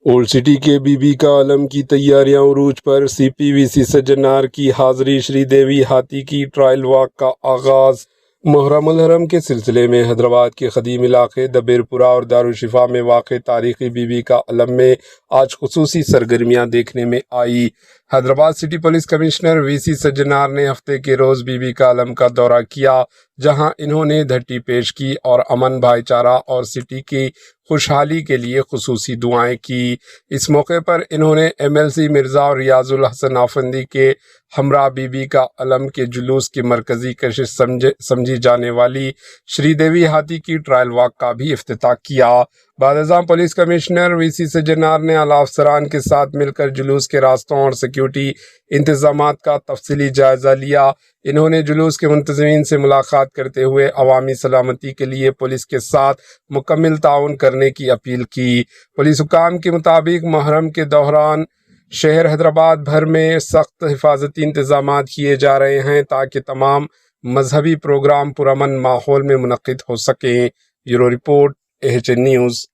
Old city के बीबी का आलम की तैयारियां उरूज पर। सीपीवीसी सज्जनार की हाजिरी। श्रीदेवी हाथी की ट्रायल वॉक का आगाज। मुहर्रम उल हरम के सिलसिले में हैदराबाद के कदीम इलाके दबीरपुरा और दारुशिफा में वाक़ तारीखी बीबी का आलम में आज खुसूसी सरगर्मियां देखने में आई। Hyderabad city police commissioner VC Sajjanar ने हफ्ते के रोज़ बीबी का आलम का दौरा किया, जहां इन्होंने धट्टी पेश की और अमन, भाईचारा और सिटी की खुशहाली के लिए खुसूसी दुआएं की। इस मौके पर इन्होंने एमएलसी मिर्ज़ा और रियाजुल हसन आफंदी के हमरा बीबी का आलम के जुलूस की मरकजी कशिश समझी जाने वाली श्रीदेवी हाथी की ट्रायल वॉक का भी इफ्तिताह किया। बादशाह पुलिस कमिश्नर वीसी सज्जनार ने आला अफसरान के साथ मिलकर जुलूस के रास्तों और सिक्योरिटी इंतजामात का तफसीली जायजा लिया। इन्होंने जुलूस के मुंतज़मीन से मुलाकात करते हुए अवामी सलामती के लिए पुलिस के साथ मुकम्मल ताउन करने की अपील की। पुलिस हुकाम के मुताबिक मुहर्रम के दौरान शहर हैदराबाद भर में सख्त हिफाजती इंतजामात किए जा रहे हैं ताकि तमाम मजहबी प्रोग्राम पुरअमन माहौल में मुनक्किद हो सकें। Bureau report, AHN news.